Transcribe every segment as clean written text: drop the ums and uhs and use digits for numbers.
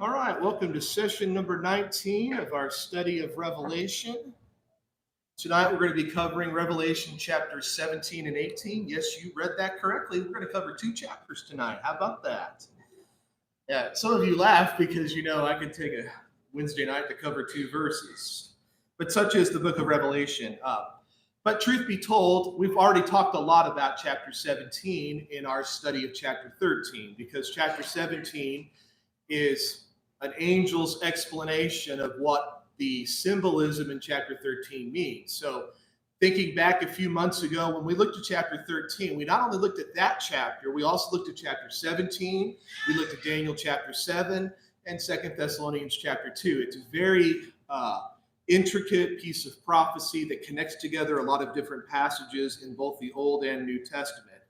All right, welcome to session number 19 of our study of Revelation. Tonight we're going to be covering Revelation chapters 17 and 18. Yes, you read that correctly. We're going to cover two chapters tonight. How about that? Yeah, some of you laugh because you know I can take a Wednesday night to cover two verses, but such is the book of Revelation. But truth be told, we've already talked a lot about chapter 17 in our study of chapter 13 because chapter 17 is an angel's explanation of what the symbolism in chapter 13 means. So, thinking back a few months ago when we looked at chapter 13, we not only looked at that chapter, we also looked at chapter 17, we looked at Daniel chapter 7, and Second Thessalonians chapter 2. It's a very intricate piece of prophecy that connects together a lot of different passages in both the Old and New Testament.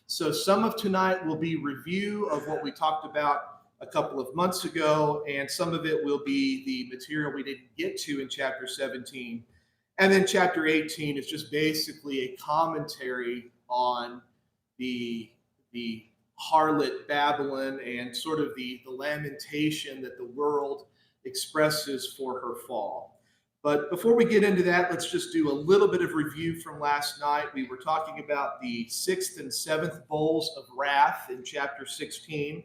So some of tonight will be review of what we talked about a couple of months ago, and some of it will be the material we didn't get to in chapter 17. And then chapter 18 is just basically a commentary on the harlot Babylon and sort of the lamentation that the world expresses for her fall. But before we get into that, let's just do a little bit of review from last night. We were talking about the sixth and seventh bowls of wrath in chapter 16.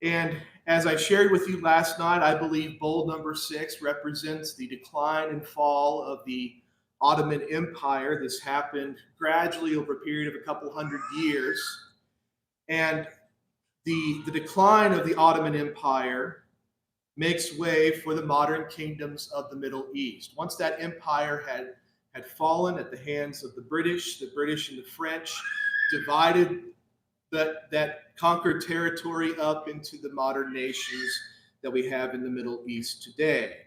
And as I shared with you last night, I believe bowl number 6 represents the decline and fall of the Ottoman Empire. This happened gradually over a period of a couple hundred years. And the decline of the Ottoman Empire makes way for the modern kingdoms of the Middle East. Once that empire had fallen at the hands of the British and the French divided that conquered territory up into the modern nations that we have in the Middle East today.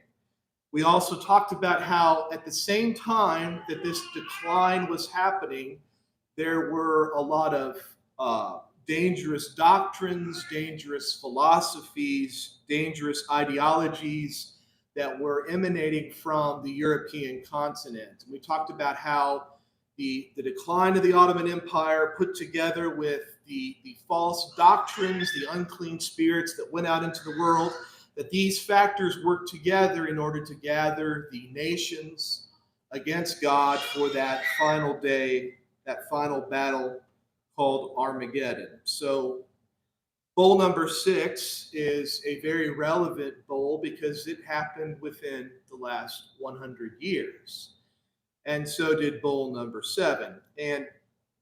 We also talked about how at the same time that this decline was happening, there were a lot of dangerous doctrines, dangerous philosophies, dangerous ideologies that were emanating from the European continent. And we talked about how the decline of the Ottoman Empire put together with the false doctrines, the unclean spirits that went out into the world, that these factors worked together in order to gather the nations against God for that final day, that final battle called Armageddon. So bowl number 6 is a very relevant bowl because it happened within the last 100 years. And so did bowl number 7. And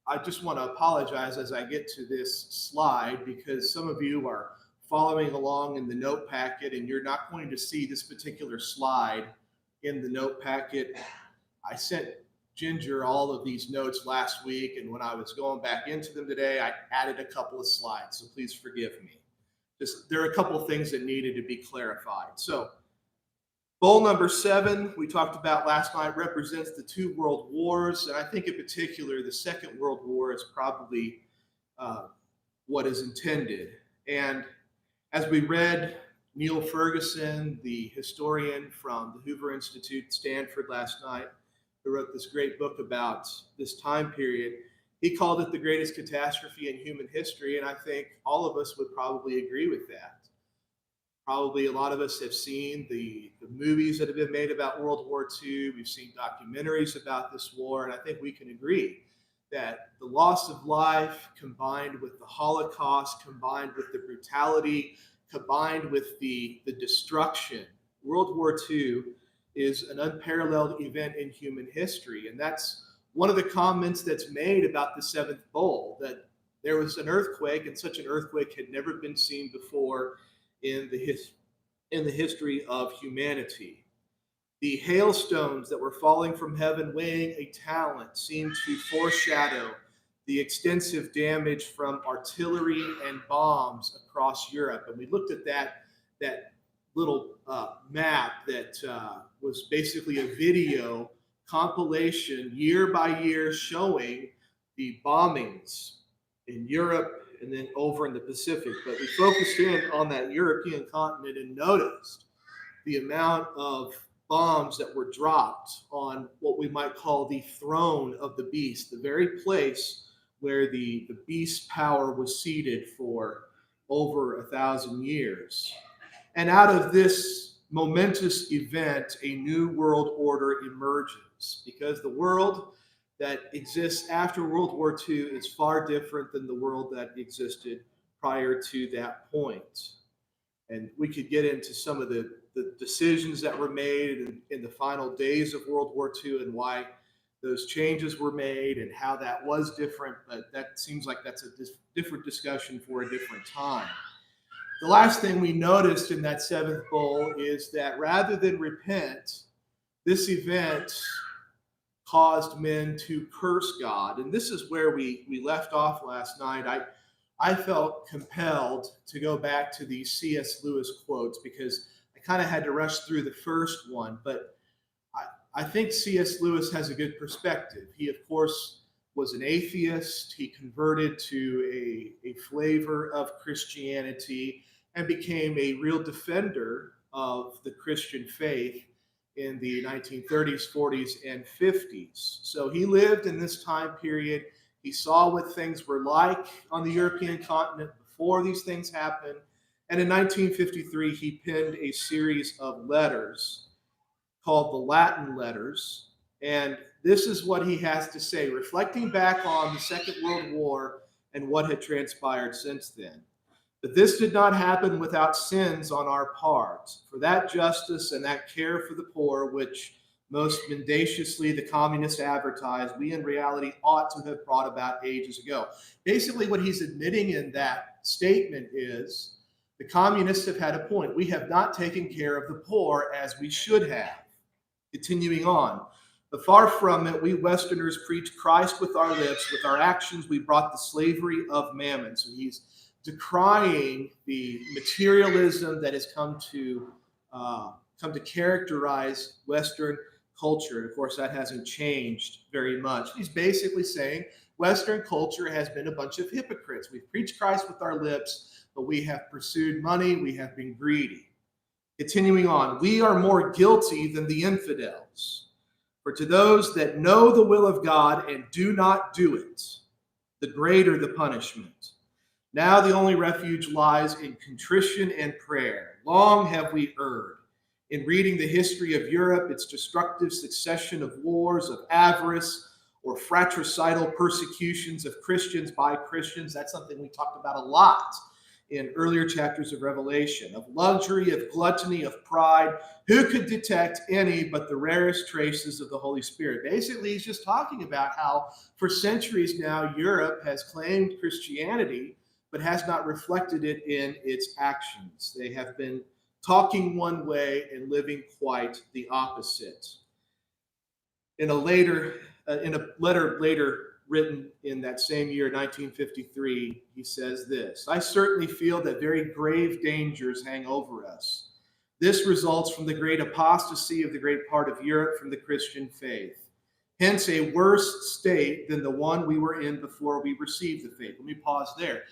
I just want to apologize as I get to this slide because some of you are following along in the note packet and you're not going to see this particular slide in the note packet. I sent Ginger all of these notes last week, and when I was going back into them today, I added a couple of slides, so please forgive me. There are a couple of things that needed to be clarified. So bowl number 7, we talked about last night, represents the two world wars. And I think in particular, the Second World War is probably what is intended. And as we read Neil Ferguson, the historian from the Hoover Institute at Stanford last night, who wrote this great book about this time period, he called it the greatest catastrophe in human history. And I think all of us would probably agree with that. Probably a lot of us have seen the movies that have been made about World War II. We've seen documentaries about this war, and I think we can agree that the loss of life combined with the Holocaust, combined with the brutality, combined with the destruction, World War II is an unparalleled event in human history. And that's one of the comments that's made about the seventh bowl, that there was an earthquake, and such an earthquake had never been seen before in the history of humanity. The hailstones that were falling from heaven weighing a talent seemed to foreshadow the extensive damage from artillery and bombs across Europe. And we looked at that little map that was basically a video compilation year by year showing the bombings in Europe and then over in the Pacific. But we focused in on that European continent and noticed the amount of bombs that were dropped on what we might call the throne of the beast, the very place where the beast's power was seated for over 1,000 years. And out of this momentous event, a new world order emerges, because the world that exists after World War II is far different than the world that existed prior to that point. And we could get into some of the decisions that were made in the final days of World War II and why those changes were made and how that was different, but that seems like that's a different discussion for a different time. The last thing we noticed in that seventh bowl is that rather than repent, this event caused men to curse God. And this is where we left off last night. I felt compelled to go back to these C.S. Lewis quotes because I kind of had to rush through the first one, but I think C.S. Lewis has a good perspective. He, of course, was an atheist. He converted to a flavor of Christianity and became a real defender of the Christian faith in the 1930s, 40s, and 50s. So he lived in this time period. He saw what things were like on the European continent before these things happened. And in 1953, he penned a series of letters called the Latin Letters. And this is what he has to say, reflecting back on the Second World War and what had transpired since then. But this did not happen without sins on our part. For that justice and that care for the poor, which most mendaciously the communists advertised, we in reality ought to have brought about ages ago. Basically, what he's admitting in that statement is the communists have had a point. We have not taken care of the poor as we should have. Continuing on, but far from it, we Westerners preach Christ with our lips. With our actions, we brought the slavery of mammon. So he's decrying the materialism that has come to characterize Western culture. And of course, that hasn't changed very much. He's basically saying Western culture has been a bunch of hypocrites. We've preached Christ with our lips, but we have pursued money. We have been greedy. Continuing on, we are more guilty than the infidels. For to those that know the will of God and do not do it, the greater the punishment. Now the only refuge lies in contrition and prayer. Long have we erred. In reading the history of Europe, its destructive succession of wars, of avarice, or fratricidal persecutions of Christians by Christians, that's something we talked about a lot in earlier chapters of Revelation, of luxury, of gluttony, of pride. Who could detect any but the rarest traces of the Holy Spirit? Basically, he's just talking about how for centuries now, Europe has claimed Christianity, but has not reflected it in its actions. They have been talking one way and living quite the opposite. In a letter later written in that same year, 1953, he says this: I certainly feel that very grave dangers hang over us. This results from the great apostasy of the great part of Europe from the Christian faith. Hence, a worse state than the one we were in before we received the faith. Let me pause there.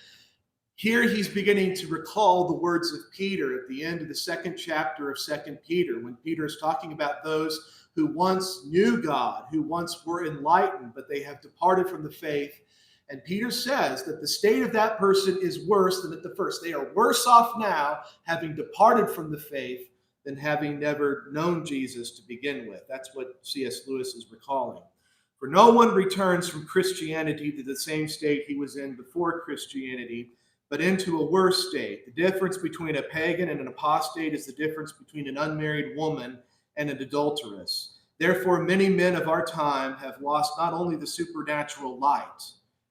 Here he's beginning to recall the words of Peter at the end of the second chapter of 2 Peter, when Peter is talking about those who once knew God, who once were enlightened, but they have departed from the faith. And Peter says that the state of that person is worse than at the first. They are worse off now, having departed from the faith, than having never known Jesus to begin with. That's what C.S. Lewis is recalling. For no one returns from Christianity to the same state he was in before Christianity, but into a worse state. The difference between a pagan and an apostate is the difference between an unmarried woman and an adulteress. Therefore, many men of our time have lost not only the supernatural light,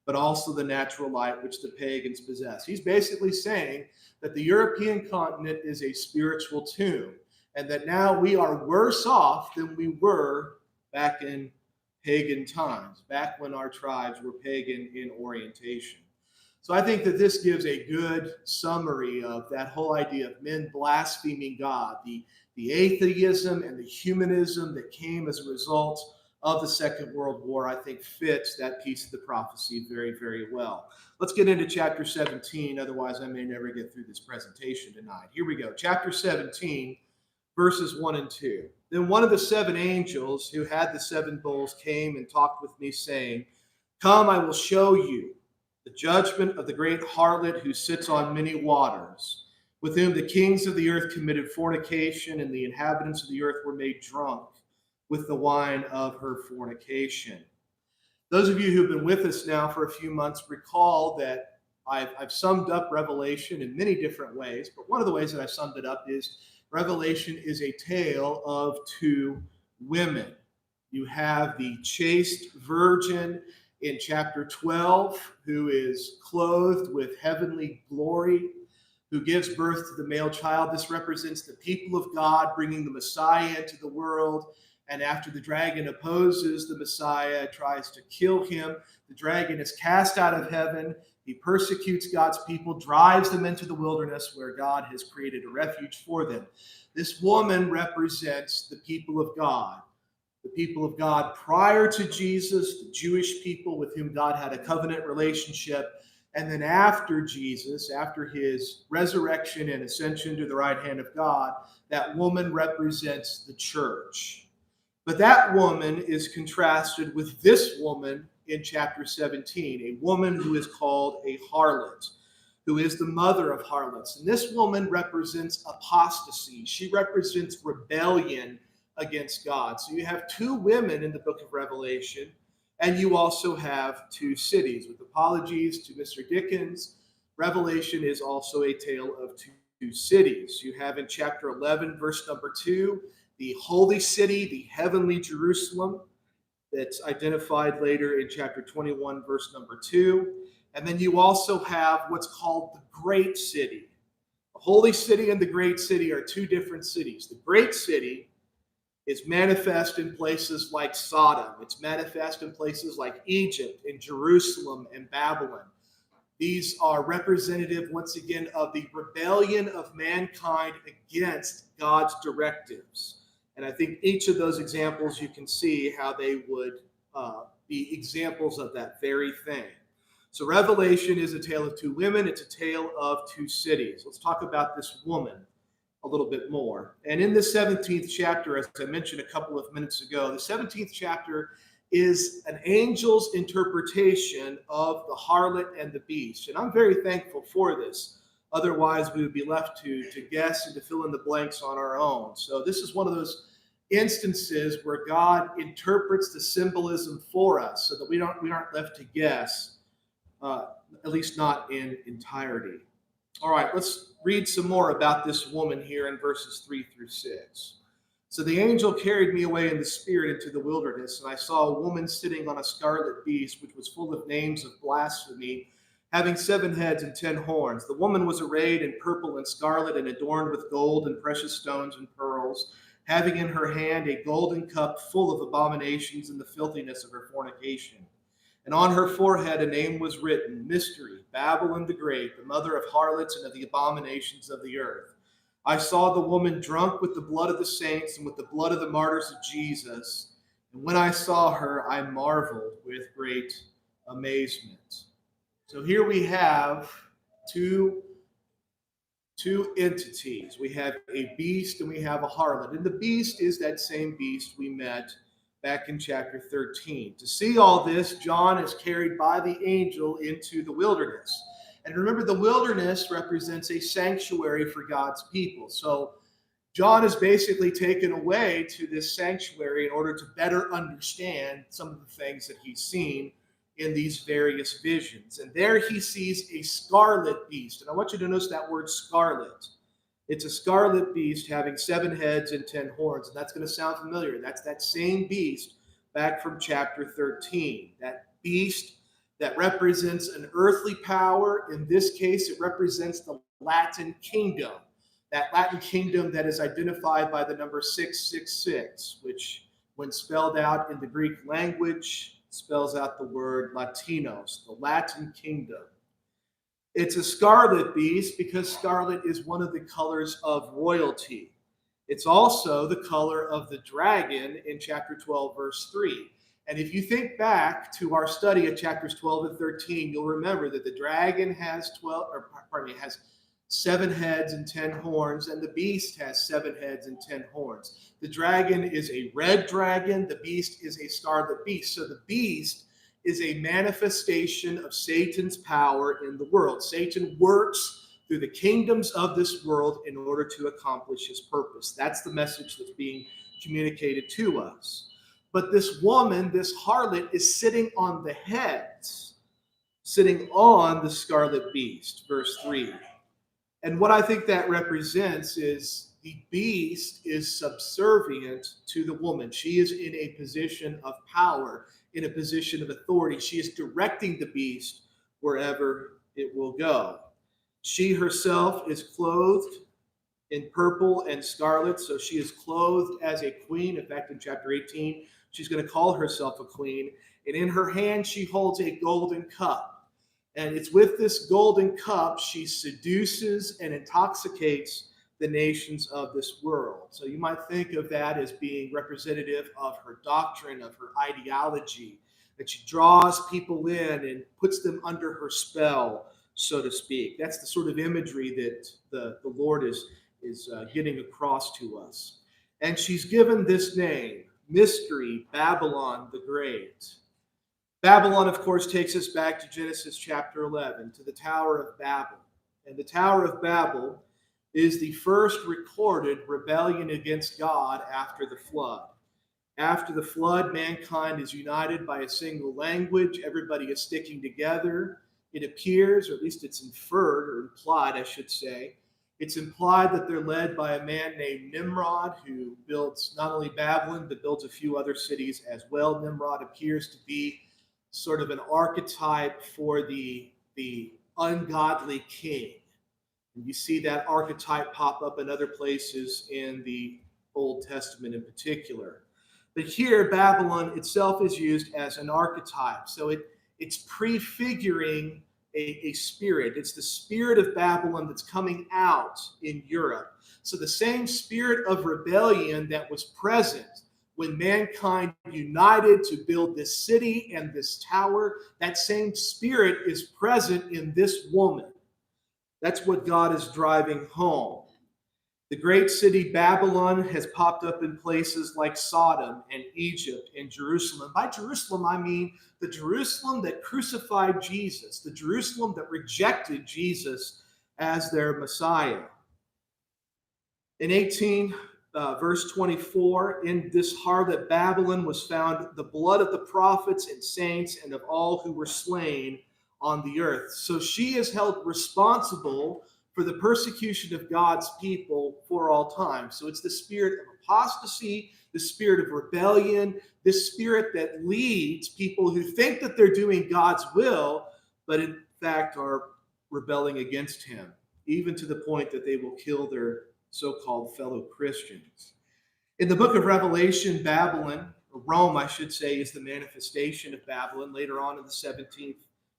but also the natural light which the pagans possess. He's basically saying that the European continent is a spiritual tomb, and that now we are worse off than we were back in pagan times, back when our tribes were pagan in orientation. So I think that this gives a good summary of that whole idea of men blaspheming God, the atheism and the humanism that came as a result of the Second World War, I think fits that piece of the prophecy very, very well. Let's get into chapter 17, otherwise I may never get through this presentation tonight. Here we go, chapter 17, verses 1 and 2. Then one of the seven angels who had the seven bowls came and talked with me, saying, Come, I will show you the judgment of the great harlot who sits on many waters. with whom the kings of the earth committed fornication, and the inhabitants of the earth were made drunk with the wine of her fornication. Those of you who've been with us now for a few months recall that I've summed up Revelation in many different ways, but one of the ways that I've summed it up is Revelation is a tale of two women. You have the chaste virgin in chapter 12, who is clothed with heavenly glory, who gives birth to the male child. This represents the people of God bringing the Messiah into the world. And after the dragon opposes the Messiah, tries to kill him, the dragon is cast out of heaven. He persecutes God's people, drives them into the wilderness where God has created a refuge for them. This woman represents the people of God. The people of God prior to Jesus, the Jewish people with whom God had a covenant relationship. And then after Jesus, after his resurrection and ascension to the right hand of God, that woman represents the church. But that woman is contrasted with this woman in chapter 17, a woman who is called a harlot, who is the mother of harlots. And this woman represents apostasy. She represents rebellion against God. So you have two women in the book of Revelation, and you also have two cities. With apologies to Mr. Dickens, Revelation is also a tale of two cities. You have in chapter 11, verse number 2, the holy city, the heavenly Jerusalem, that's identified later in chapter 21, verse number 2. And then you also have what's called the great city. The holy city and the great city are two different cities. The great city is manifest in places like Sodom. It's manifest in places like Egypt and Jerusalem and Babylon. These are representative, once again, of the rebellion of mankind against God's directives. And I think each of those examples, you can see how they would be examples of that very thing. So Revelation is a tale of two women. It's a tale of two cities. Let's talk about this woman a little bit more. And in the 17th chapter, as I mentioned a couple of minutes ago, the 17th chapter is an angel's interpretation of the harlot and the beast. And I'm very thankful for this. Otherwise, we would be left to guess and to fill in the blanks on our own. So this is one of those instances where God interprets the symbolism for us so that we aren't left to guess, at least not in entirety. All right, let's read some more about this woman here in verses 3 through 6. So the angel carried me away in the spirit into the wilderness, and I saw a woman sitting on a scarlet beast, which was full of names of blasphemy, having 7 heads and 10 horns. The woman was arrayed in purple and scarlet and adorned with gold and precious stones and pearls, having in her hand a golden cup full of abominations and the filthiness of her fornication. And on her forehead a name was written, Mystery, Babylon the Great, the mother of harlots and of the abominations of the earth. I saw the woman drunk with the blood of the saints and with the blood of the martyrs of Jesus. And when I saw her, I marveled with great amazement. So here we have two entities. We have a beast and we have a harlot. And the beast is that same beast we met back in chapter 13. To see all this, John is carried by the angel into the wilderness. And remember, the wilderness represents a sanctuary for God's people. So John is basically taken away to this sanctuary in order to better understand some of the things that he's seen in these various visions. And there he sees a scarlet beast. And I want you to notice that word scarlet. It's a scarlet beast having 7 heads and 10 horns. And that's going to sound familiar. That's that same beast back from chapter 13. That beast that represents an earthly power. In this case, it represents the Latin kingdom. That Latin kingdom that is identified by the number 666, which when spelled out in the Greek language, spells out the word Latinos, the Latin kingdom. It's a scarlet beast because scarlet is one of the colors of royalty. It's also the color of the dragon in chapter 12, verse 3. And if you think back to our study of chapters 12 and 13, you'll remember that the dragon has 7 heads and 10 horns, and the beast has 7 heads and 10 horns. The dragon is a red dragon. The beast is a scarlet beast. So the beast is a manifestation of Satan's power in the world. Satan works through the kingdoms of this world in order to accomplish his purpose. That's the message that's being communicated to us. But this woman, this harlot, is sitting on the heads, sitting on the scarlet beast, verse 3. And what I think that represents is the beast is subservient to the woman. She is in a position of power, in a position of authority. She is directing the beast wherever it will go. She herself is clothed in purple and scarlet, so she is clothed as a queen. In fact, in chapter 18, she's going to call herself a queen. And in her hand, she holds a golden cup. And it's with this golden cup she seduces and intoxicates the nations of this world. So you might think of that as being representative of her doctrine, of her ideology, that she draws people in and puts them under her spell, so to speak. That's the sort of imagery that the Lord is getting across to us. And she's given this name, Mystery Babylon the Great. Babylon, of course, takes us back to Genesis chapter 11, to the Tower of Babel. And the Tower of Babel is the first recorded rebellion against God after the flood. After the flood, mankind is united by a single language. Everybody is sticking together. It appears, or at least it's inferred or implied, I should say. It's implied that they're led by a man named Nimrod, who builds not only Babylon, but builds a few other cities as well. Nimrod appears to be sort of an archetype for the ungodly king. And you see that archetype pop up in other places in the Old Testament in particular. But here, Babylon itself is used as an archetype. So it's prefiguring a spirit. It's the spirit of Babylon that's coming out in Europe. So the same spirit of rebellion that was present when mankind united to build this city and this tower, that same spirit is present in this woman. That's what God is driving home. The great city Babylon has popped up in places like Sodom and Egypt and Jerusalem. By Jerusalem, I mean the Jerusalem that crucified Jesus, the Jerusalem that rejected Jesus as their Messiah. In 18, verse 24, in this harlot Babylon was found the blood of the prophets and saints and of all who were slain on the earth. So she is held responsible for the persecution of God's people for all time. So it's the spirit of apostasy, the spirit of rebellion, this spirit that leads people who think that they're doing God's will, but in fact are rebelling against him, even to the point that they will kill their so-called fellow Christians. In the book of Revelation, Babylon, or Rome, I should say, is the manifestation of Babylon. Later on in the 17th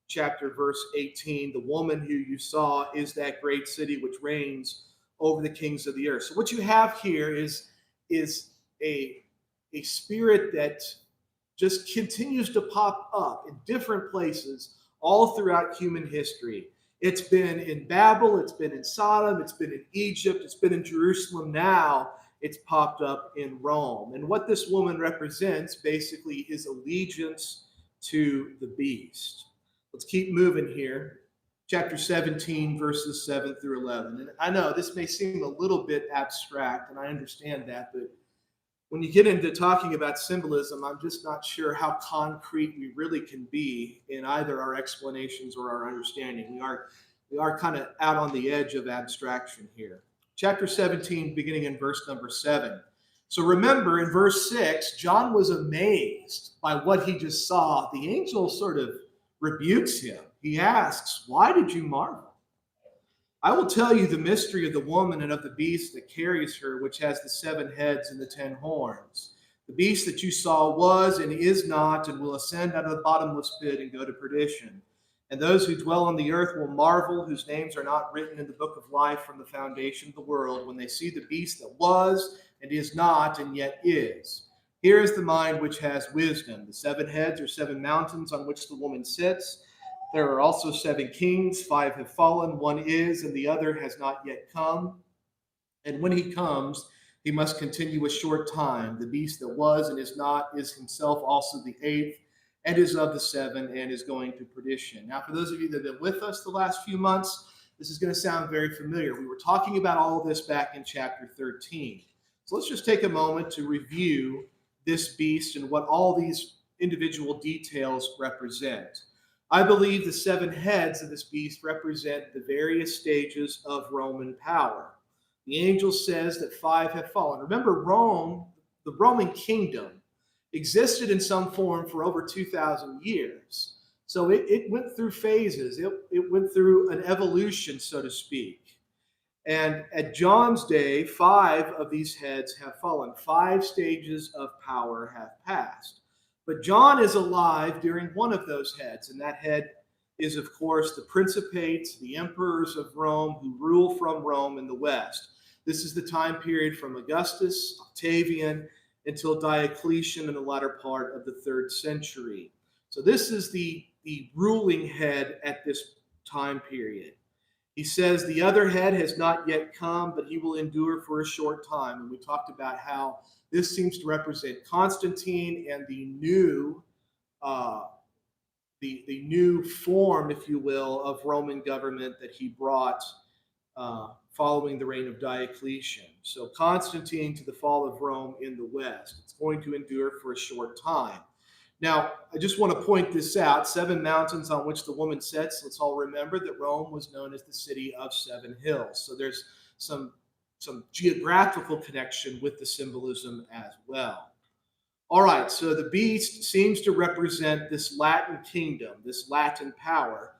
chapter, verse 18, the woman who you saw is that great city which reigns over the kings of the earth. So what you have here is a spirit that just continues to pop up in different places all throughout human history. It's been in Babel, it's been in Sodom, it's been in Egypt, it's been in Jerusalem. Now it's popped up in Rome. And what this woman represents basically is allegiance to the beast. Let's keep moving here. Chapter 17, verses 7 through 11. And I know this may seem a little bit abstract, and I understand that, but when you get into talking about symbolism, I'm just not sure how concrete we really can be in either our explanations or our understanding. We are kind of out on the edge of abstraction here. Chapter 17, beginning in verse number 7. So remember, in verse 6, John was amazed by what he just saw. The angel sort of rebukes him. He asks, "Why did you marvel? I will tell you the mystery of the woman and of the beast that carries her, which has the 7 heads and the 10 horns. The beast that you saw was and is not, and will ascend out of the bottomless pit and go to perdition. And those who dwell on the earth will marvel, whose names are not written in the book of life from the foundation of the world, when they see the beast that was and is not and yet is. Here is the mind which has wisdom. The 7 heads are 7 mountains on which the woman sits. There are also 7 kings, 5 have fallen, 1 is, and the other has not yet come. And when he comes, he must continue a short time. The beast that was and is not is himself also the 8th, and is of the 7, and is going to perdition." Now, for those of you that have been with us the last few months, This is going to sound very familiar. We were talking about all of this back in chapter 13. So let's just take a moment to review this beast and what all these individual details represent. I believe the 7 heads of this beast represent the various stages of Roman power. The angel says that 5 have fallen. Remember, Rome, the Roman kingdom, existed in some form for over 2,000 years. So it went through phases. It went through an evolution, so to speak. And at John's day, 5 of these heads have fallen. 5 stages of power have passed. But John is alive during one of those heads, and that head is, of course, the principates, the emperors of Rome who rule from Rome in the west. This is the time period from Augustus, Octavian, until Diocletian in the latter part of the 3rd century. So this is the ruling head at this time period. He says the other head has not yet come, but he will endure for a short time. And we talked about how this seems to represent Constantine and the new form, if you will, of Roman government that he brought following the reign of Diocletian. So Constantine to the fall of Rome in the west. It's going to endure for a short time. Now, I just want to point this out. 7 mountains on which the woman sits. Let's all remember that Rome was known as the city of 7 hills. So there's some geographical connection with the symbolism as well. All right, so the beast seems to represent this Latin kingdom, this Latin power.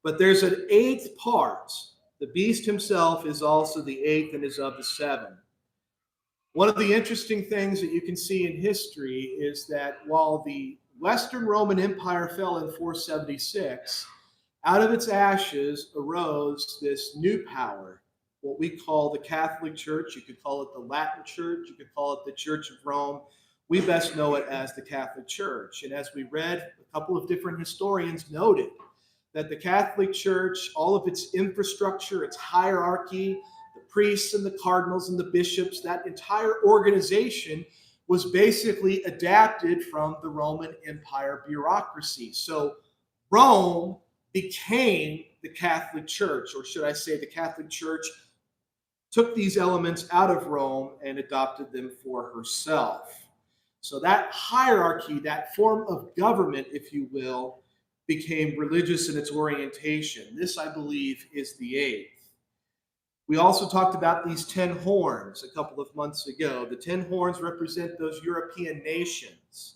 But there's an 8th part. The beast himself is also the 8th and is of the 7. One of the interesting things that you can see in history is that while the Western Roman Empire fell in 476, out of its ashes arose this new power, what we call the Catholic Church. You could call it the Latin Church. You could call it the Church of Rome. We best know it as the Catholic Church. And as we read, a couple of different historians noted that the Catholic Church, all of its infrastructure, its hierarchy, the priests and the cardinals and the bishops, that entire organization was basically adapted from the Roman Empire bureaucracy. So Rome became the Catholic Church, or should I say the Catholic Church took these elements out of Rome and adopted them for herself. So that hierarchy, that form of government, if you will, became religious in its orientation. This, I believe, is the 8th. We also talked about these 10 horns a couple of months ago. The 10 horns represent those European nations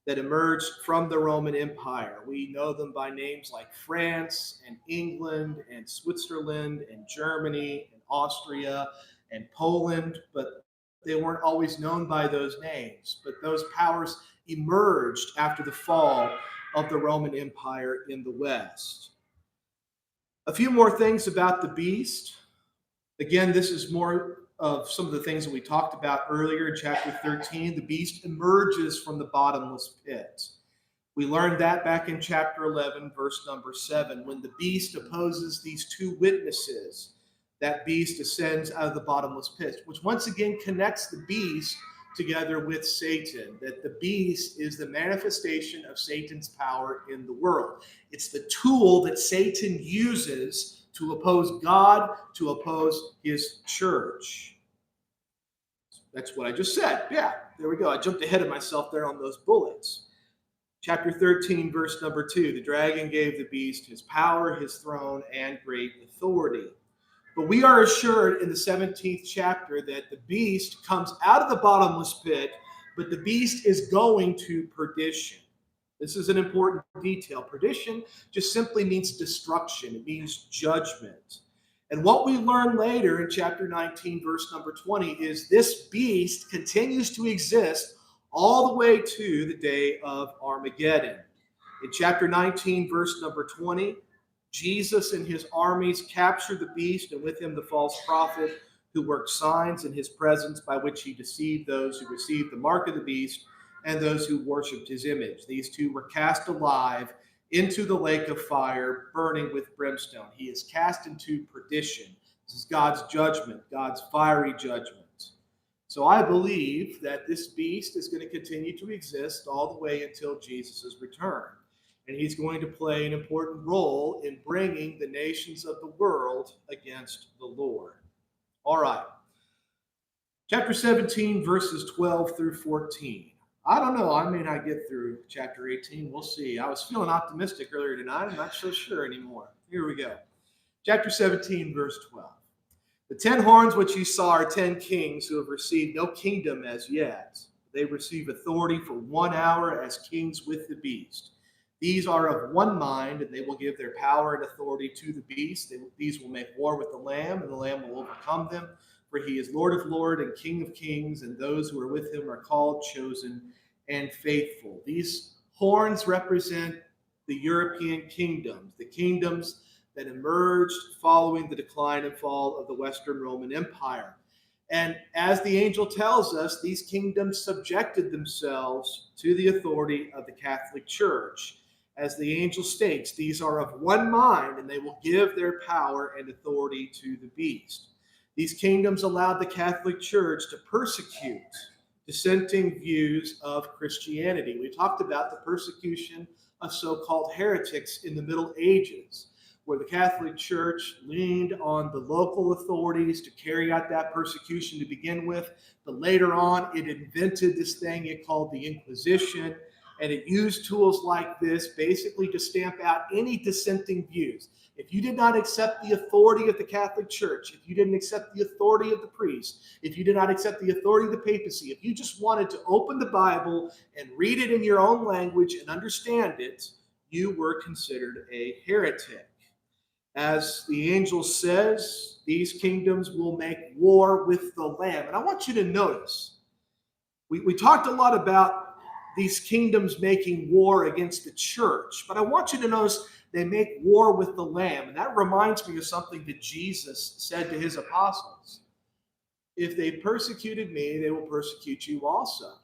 that emerged from the Roman Empire. We know them by names like France and England and Switzerland and Germany and Austria and Poland, but they weren't always known by those names. But those powers emerged after the fall of the Roman Empire in the West. A few more things about the beast. Again, this is more of some of the things that we talked about earlier in chapter 13. The beast emerges from the bottomless pit. We learned that back in chapter 11, verse number 7, when the beast opposes these 2 witnesses. That beast ascends out of the bottomless pit, which once again connects the beast together with Satan, that the beast is the manifestation of Satan's power in the world. It's the tool that Satan uses to oppose God, to oppose his church. That's what I just said. Yeah, there we go. I jumped ahead of myself there on those bullets. Chapter 13, verse number 2, the dragon gave the beast his power, his throne, and great authority. But we are assured in the 17th chapter that the beast comes out of the bottomless pit, but the beast is going to perdition. This is an important detail. Perdition just simply means destruction. It means judgment. And what we learn later in chapter 19, verse number 20, is this beast continues to exist all the way to the day of Armageddon. In chapter 19, verse number 20, Jesus and his armies capture the beast, and with him the false prophet who worked signs in his presence by which he deceived those who received the mark of the beast and those who worshipped his image. These 2 were cast alive into the lake of fire, burning with brimstone. He is cast into perdition. This is God's judgment, God's fiery judgment. So I believe that this beast is going to continue to exist all the way until Jesus' return. and he's going to play an important role in bringing the nations of the world against the Lord. All right. Chapter 17, verses 12 through 14. I don't know. I may not get through chapter 18. We'll see. I was feeling optimistic earlier tonight. I'm not so sure anymore. Here we go. Chapter 17, verse 12. The 10 horns which you saw are 10 kings who have received no kingdom as yet. They receive authority for 1 hour as kings with the beast. These are of one mind, and they will give their power and authority to the beast. These will make war with the Lamb, and the Lamb will overcome them. For he is Lord of lords and King of kings, and those who are with him are called, chosen, and faithful. These horns represent the European kingdoms, the kingdoms that emerged following the decline and fall of the Western Roman Empire. And as the angel tells us, these kingdoms subjected themselves to the authority of the Catholic Church. As the angel states, these are of one mind, and they will give their power and authority to the beast. These kingdoms allowed the Catholic Church to persecute dissenting views of Christianity. We talked about the persecution of so-called heretics in the Middle Ages, where the Catholic Church leaned on the local authorities to carry out that persecution to begin with. But later on, it invented this thing it called the Inquisition, and it used tools like this basically to stamp out any dissenting views. If you did not accept the authority of the Catholic Church, if you didn't accept the authority of the priest, if you did not accept the authority of the papacy, if you just wanted to open the Bible and read it in your own language and understand it, you were considered a heretic. As the angel says, these kingdoms will make war with the Lamb. And I want you to notice, we talked a lot about these kingdoms making war against the church, but I want you to notice they make war with the Lamb. And that reminds me of something that Jesus said to his apostles. If they persecuted me, they will persecute you also.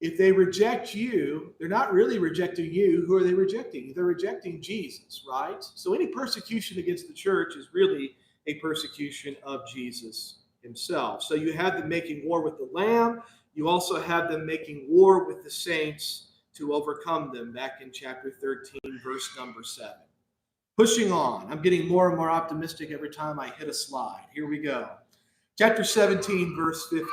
If they reject you, they're not really rejecting you. Who are they rejecting? They're rejecting Jesus, right? So any persecution against the church is really a persecution of Jesus himself. So you have them making war with the Lamb. You also have them making war with the saints to overcome them, back in chapter 13, verse number 7. Pushing on. I'm getting more and more optimistic every time I hit a slide. Here we go. Chapter 17, verse 15.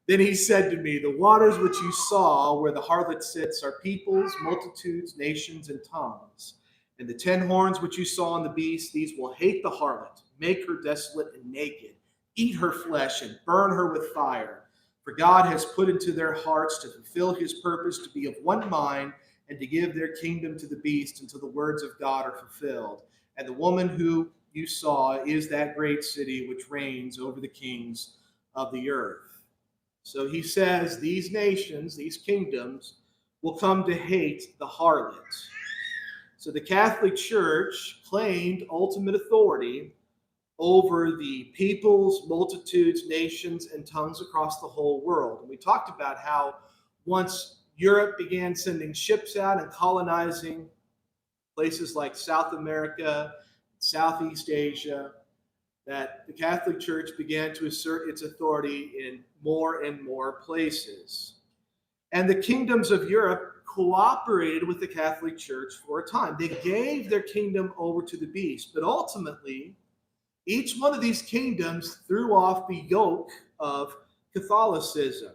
Then he said to me, the waters which you saw where the harlot sits are peoples, multitudes, nations, and tongues. And the 10 horns which you saw on the beast, these will hate the harlot, make her desolate and naked, eat her flesh, and burn her with fire. For God has put into their hearts to fulfill his purpose, to be of one mind, and to give their kingdom to the beast until the words of God are fulfilled. And the woman who you saw is that great city which reigns over the kings of the earth. So he says these nations, these kingdoms, will come to hate the harlot. So the Catholic Church claimed ultimate authority over the peoples, multitudes, nations, and tongues across the whole world. And we talked about how once Europe began sending ships out and colonizing places like South America, Southeast Asia, that the Catholic Church began to assert its authority in more and more places. And the kingdoms of Europe cooperated with the Catholic Church for a time. They gave their kingdom over to the beast, but ultimately, each one of these kingdoms threw off the yoke of Catholicism.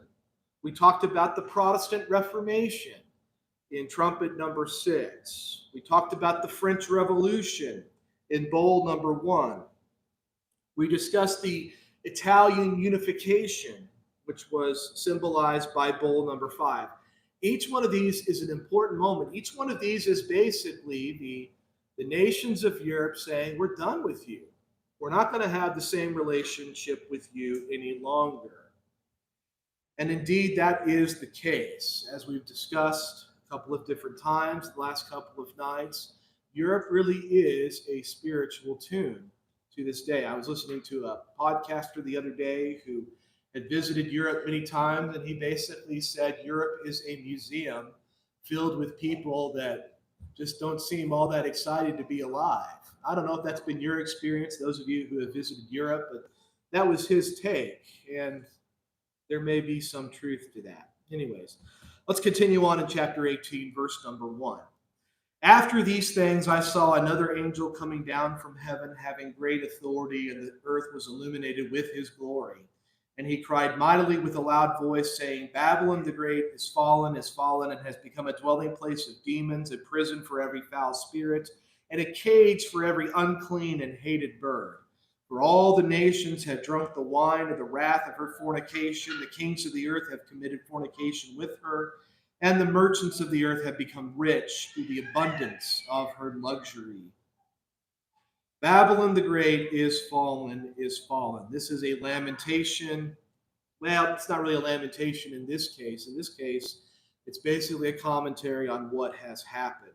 We talked about the Protestant Reformation in trumpet number 6. We talked about the French Revolution in bowl number 1. We discussed the Italian unification, which was symbolized by bowl number 5. Each one of these is an important moment. Each one of these is basically the nations of Europe saying, we're done with you. We're not going to have the same relationship with you any longer. And indeed, that is the case. As we've discussed a couple of different times, the last couple of nights, Europe really is a spiritual tomb to this day. I was listening to a podcaster the other day who had visited Europe many times, and he basically said Europe is a museum filled with people that just don't seem all that excited to be alive. I don't know if that's been your experience, those of you who have visited Europe, but that was his take, and there may be some truth to that. Anyways, Let's continue on in chapter 18, verse number 1. After these things, I saw another angel coming down from heaven, having great authority, and the earth was illuminated with his glory. And he cried mightily with a loud voice, saying, Babylon the Great is fallen, and has become a dwelling place of demons, a prison for every foul spirit, and a cage for every unclean and hated bird. For all the nations have drunk the wine of the wrath of her fornication. The kings of the earth have committed fornication with her, and the merchants of the earth have become rich through the abundance of her luxury. Babylon the Great is fallen, is fallen. This is a lamentation. Well, it's not really a lamentation in this case. In this case, it's basically a commentary on what has happened.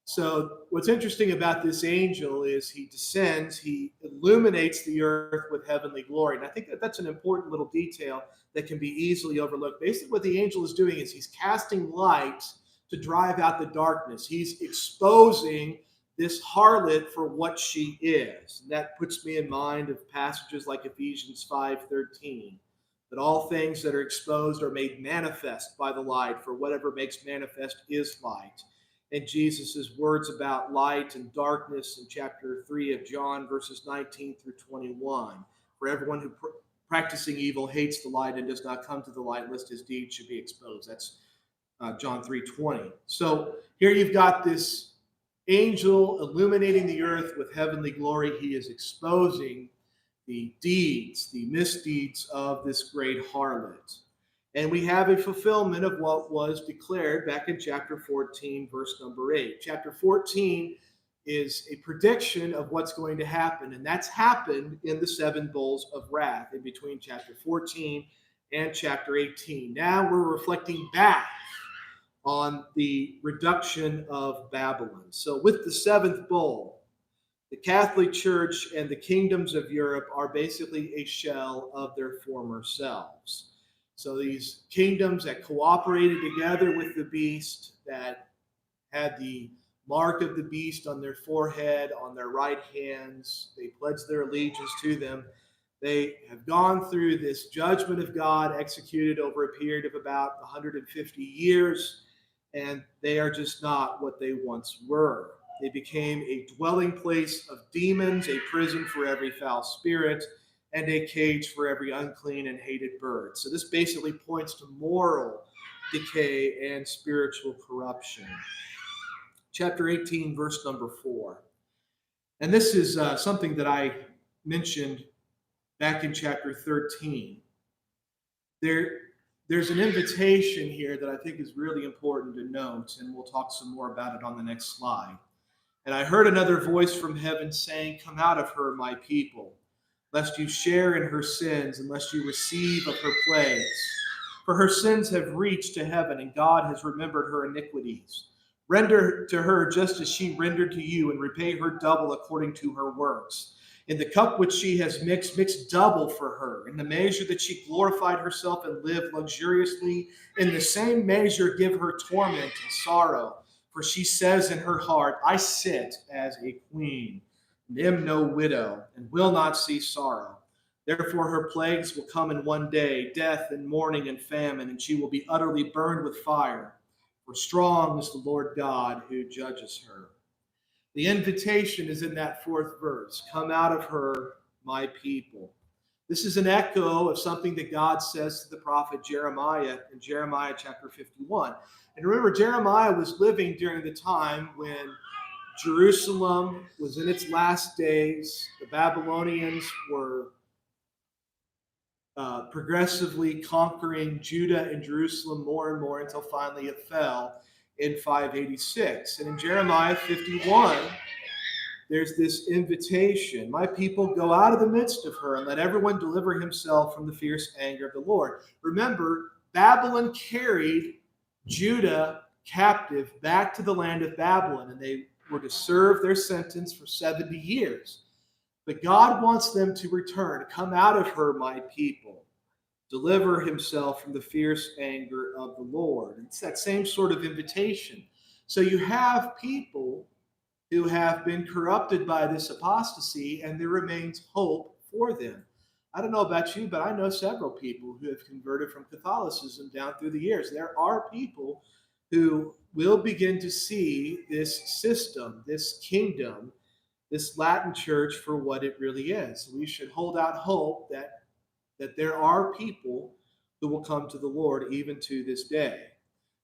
So what's interesting about this angel is he descends, he illuminates the earth with heavenly glory. And I think that's an important little detail that can be easily overlooked. Basically, what the angel is doing is he's casting light to drive out the darkness. He's exposing this harlot for what she is. And that puts me in mind of passages like Ephesians 5:13, that all things that are exposed are made manifest by the light, for whatever makes manifest is light. And Jesus' words about light and darkness in chapter 3 of John, verses 19 through 21. For everyone who practicing evil hates the light and does not come to the light, lest his deeds should be exposed. That's John 3:20. So here you've got this angel illuminating the earth with heavenly glory. He is exposing the deeds, the misdeeds of this great harlot. And we have a fulfillment of what was declared back in chapter 14, verse number 8. Chapter 14 is a prediction of what's going to happen, and that's happened in the 7 bowls of wrath in between chapter 14 and chapter 18. Now we're reflecting back on the reduction of Babylon. So with the 7th bowl, the Catholic Church and the kingdoms of Europe are basically a shell of their former selves. So these kingdoms that cooperated together with the beast, that had the mark of the beast on their forehead, on their right hands, they pledged their allegiance to them. They have gone through this judgment of God executed over a period of about 150 years, and they are just not what they once were. They became a dwelling place of demons, a prison for every foul spirit, and a cage for every unclean and hated bird. So this basically points to moral decay and spiritual corruption. Chapter 18, verse number 4. And this is something that I mentioned back in chapter 13. There's an invitation here that I think is really important to note, and we'll talk some more about it on the next slide. And I heard another voice from heaven saying, Come out of her, my people, lest you share in her sins, and lest you receive of her plagues. For her sins have reached to heaven, and God has remembered her iniquities. Render to her just as she rendered to you, and repay her double according to her works. In the cup which she has mixed, mix double for her. In the measure that she glorified herself and lived luxuriously, in the same measure give her torment and sorrow. For she says in her heart, I sit as a queen, and am no widow, and will not see sorrow. Therefore her plagues will come in one day, death and mourning and famine, and she will be utterly burned with fire. For strong is the Lord God who judges her. The invitation is in that 4th verse. Come out of her, my people. This is an echo of something that God says to the prophet Jeremiah in Jeremiah chapter 51. And remember, Jeremiah was living during the time when Jerusalem was in its last days. The Babylonians were progressively conquering Judah and Jerusalem more and more until finally it fell in 586. And in Jeremiah 51, there's this invitation. My people, go out of the midst of her, and let everyone deliver himself from the fierce anger of the Lord. Remember, Babylon carried Judah captive back to the land of Babylon, and they were to serve their sentence for 70 years. But God wants them to return. Come out of her, my people. Deliver himself from the fierce anger of the Lord. It's that same sort of invitation. So you have people who have been corrupted by this apostasy, and there remains hope for them. I don't know about you, but I know several people who have converted from Catholicism down through the years. There are people who will begin to see this system, this kingdom, this Latin church for what it really is. We should hold out hope that there are people who will come to the Lord even to this day.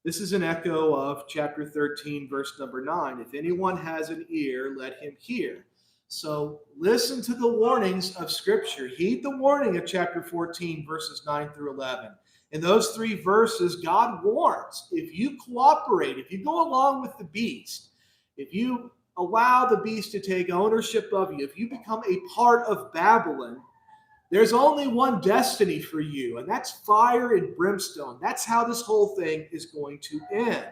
This is an echo of chapter 13, verse number 9. If anyone has an ear, let him hear. So listen to the warnings of Scripture. Heed the warning of chapter 14, verses 9 through 11. In those three verses, God warns, if you cooperate, if you go along with the beast, if you allow the beast to take ownership of you, if you become a part of Babylon, there's only one destiny for you, and that's fire and brimstone. That's how this whole thing is going to end.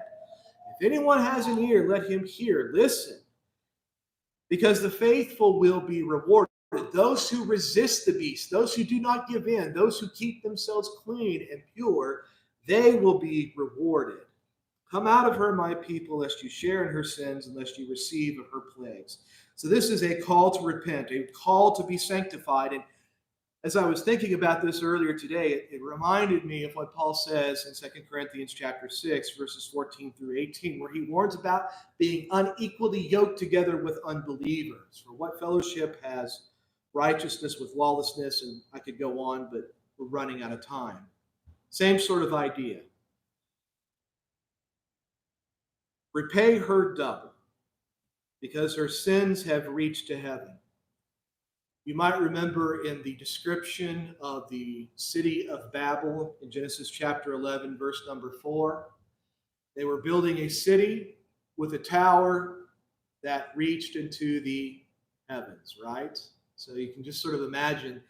If anyone has an ear, let him hear. Listen, because the faithful will be rewarded. Those who resist the beast, those who do not give in, those who keep themselves clean and pure, they will be rewarded. Come out of her, my people, lest you share in her sins, and lest you receive of her plagues. So this is a call to repent, a call to be sanctified. And as I was thinking about this earlier today, it reminded me of what Paul says in 2 Corinthians chapter 6, verses 14 through 18, where he warns about being unequally yoked together with unbelievers. For what fellowship has righteousness with lawlessness? And I could go on, but we're running out of time. Same sort of idea. Repay her double, because her sins have reached to heaven. You might remember in the description of the city of Babel in Genesis chapter 11, verse number 4, they were building a city with a tower that reached into the heavens, right? So you can just sort of imagine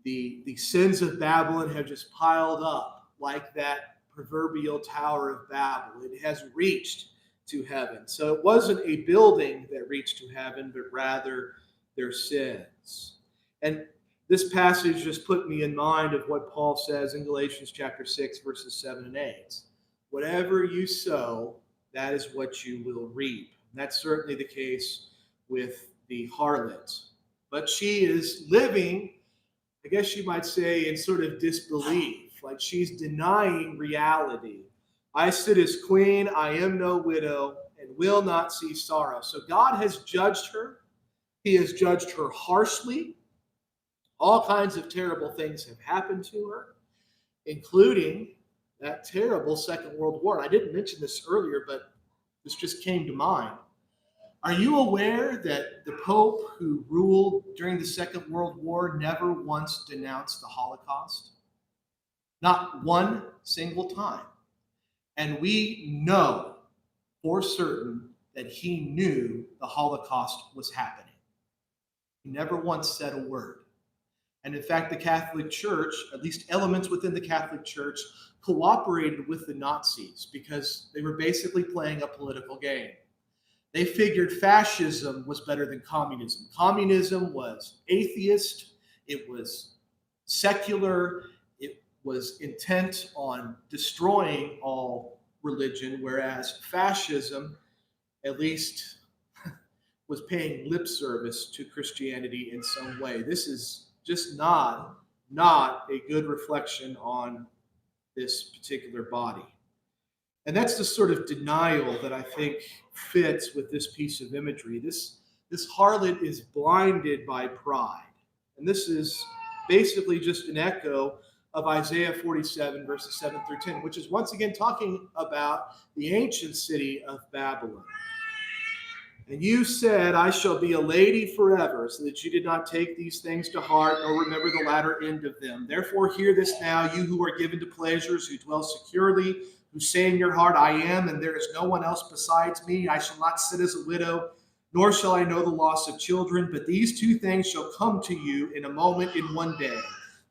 the sins of Babylon have just piled up like that proverbial Tower of Babel. It has reached to heaven. So it wasn't a building that reached to heaven, but rather their sins. And this passage just put me in mind of what Paul says in Galatians chapter 6, verses 7 and 8. Whatever you sow, that is what you will reap. And that's certainly the case with the harlot. But she is living, I guess you might say, in sort of disbelief, like she's denying reality. I sit as queen, I am no widow, and will not see sorrow. So God has judged her. He has judged her harshly. All kinds of terrible things have happened to her, including that terrible Second World War. I didn't mention this earlier, but this just came to mind. Are you aware that the Pope who ruled during the Second World War never once denounced the Holocaust? Not one single time. And we know for certain that he knew the Holocaust was happening. He never once said a word. And in fact, the Catholic Church, at least elements within the Catholic Church, cooperated with the Nazis because they were basically playing a political game. They figured fascism was better than communism. Communism was atheist, it was secular, it was intent on destroying all religion, whereas fascism, at least, was paying lip service to Christianity in some way. This is just not a good reflection on this particular body. And that's the sort of denial that I think fits with this piece of imagery. This harlot is blinded by pride. And this is basically just an echo of Isaiah 47, verses 7 through 10, which is once again talking about the ancient city of Babylon. And you said, I shall be a lady forever, so that you did not take these things to heart, nor remember the latter end of them. Therefore hear this now, you who are given to pleasures, who dwell securely, who say in your heart, I am, and there is no one else besides me. I shall not sit as a widow, nor shall I know the loss of children. But these two things shall come to you in a moment, in one day.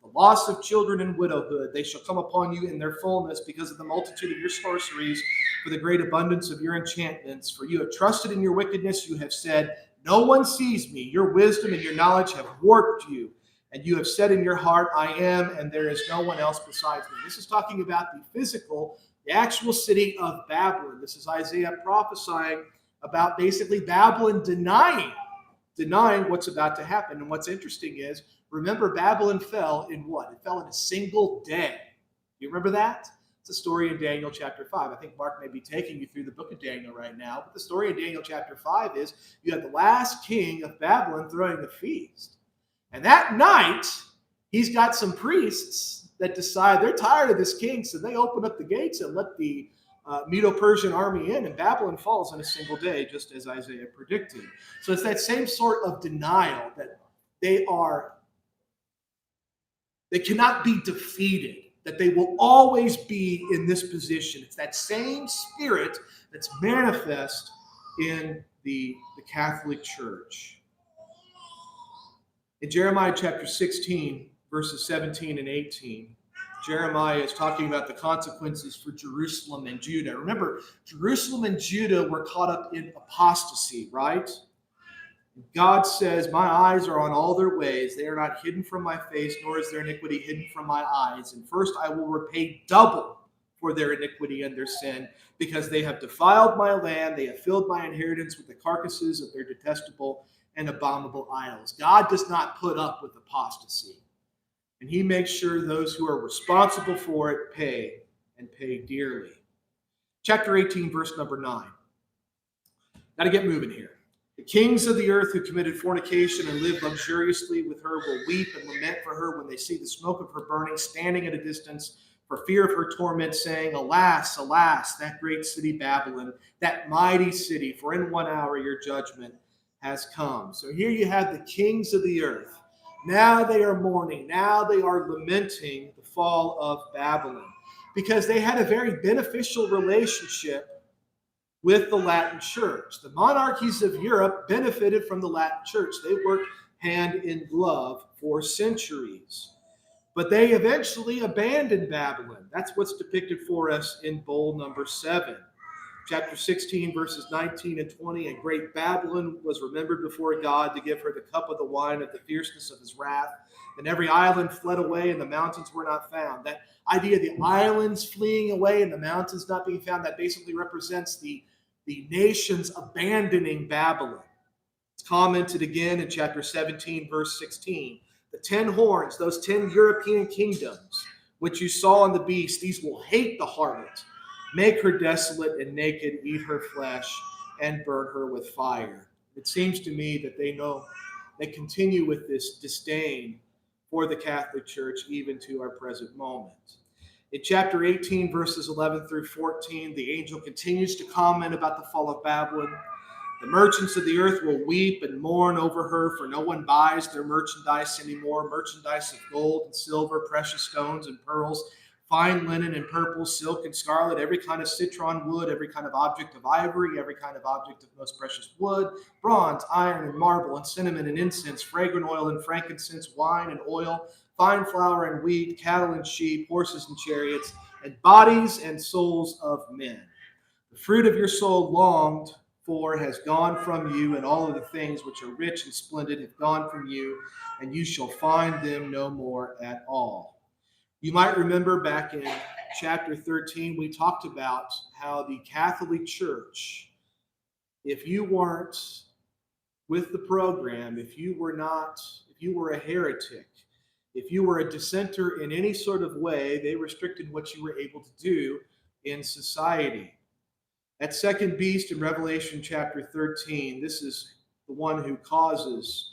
The loss of children and widowhood, they shall come upon you in their fullness, because of the multitude of your sorceries, for the great abundance of your enchantments. For you have trusted in your wickedness. You have said, no one sees me. Your wisdom and your knowledge have warped you. And you have said in your heart, I am, and there is no one else besides me. This is talking about the physical, the actual city of Babylon. This is Isaiah prophesying about basically Babylon denying what's about to happen. And what's interesting is, Remember, Babylon fell in what? It fell in a single day. You remember that? It's a story in Daniel chapter 5. I think Mark may be taking you through the book of Daniel right now. But the story in Daniel chapter 5 is you have the last king of Babylon throwing the feast. And that night, he's got some priests that decide they're tired of this king, so they open up the gates and let the Medo-Persian army in, and Babylon falls in a single day, just as Isaiah predicted. So it's that same sort of denial that they cannot be defeated, that they will always be in this position. It's that same spirit that's manifest in the Catholic Church. In Jeremiah chapter 16, verses 17 and 18, Jeremiah is talking about the consequences for Jerusalem and Judah. Remember, Jerusalem and Judah were caught up in apostasy, right? God says, my eyes are on all their ways. They are not hidden from my face, nor is their iniquity hidden from my eyes. And first I will repay double for their iniquity and their sin, because they have defiled my land. They have filled my inheritance with the carcasses of their detestable and abominable idols. God does not put up with apostasy. And he makes sure those who are responsible for it pay, and pay dearly. Chapter 18, verse number 9. Got to get moving here. The kings of the earth who committed fornication and lived luxuriously with her will weep and lament for her when they see the smoke of her burning, standing at a distance for fear of her torment, saying, alas, alas, that great city Babylon, that mighty city, for in 1 hour your judgment has come. So here you have the kings of the earth. Now they are mourning. Now they are lamenting the fall of Babylon, because they had a very beneficial relationship with the Latin Church. The monarchies of Europe benefited from the Latin Church. They worked hand in glove for centuries. But they eventually abandoned Babylon. That's what's depicted for us in bowl number 7. Chapter 16, verses 19 and 20, and great Babylon was remembered before God to give her the cup of the wine of the fierceness of his wrath. And every island fled away, and the mountains were not found. That idea of the islands fleeing away and the mountains not being found, that basically represents the nations abandoning Babylon. It's commented again in chapter 17, verse 16. The 10 horns, those 10 European kingdoms, which you saw in the beast, these will hate the harlot, make her desolate and naked, eat her flesh, and burn her with fire. It seems to me that they continue with this disdain for the Catholic Church even to our present moment. In chapter 18, verses 11 through 14, the angel continues to comment about the fall of Babylon. The merchants of the earth will weep and mourn over her, for no one buys their merchandise anymore, merchandise of gold and silver, precious stones and pearls, fine linen and purple, silk and scarlet, every kind of citron wood, every kind of object of ivory, every kind of object of most precious wood, bronze, iron, and marble, and cinnamon and incense, fragrant oil and frankincense, wine and oil, fine flour and wheat, cattle and sheep, horses and chariots, and bodies and souls of men. The fruit of your soul longed for has gone from you, and all of the things which are rich and splendid have gone from you, and you shall find them no more at all. You might remember back in chapter 13, we talked about how the Catholic Church, if you weren't with the program, if you were a heretic, if you were a dissenter in any sort of way, they restricted what you were able to do in society. That second beast in Revelation chapter 13, this is the one who causes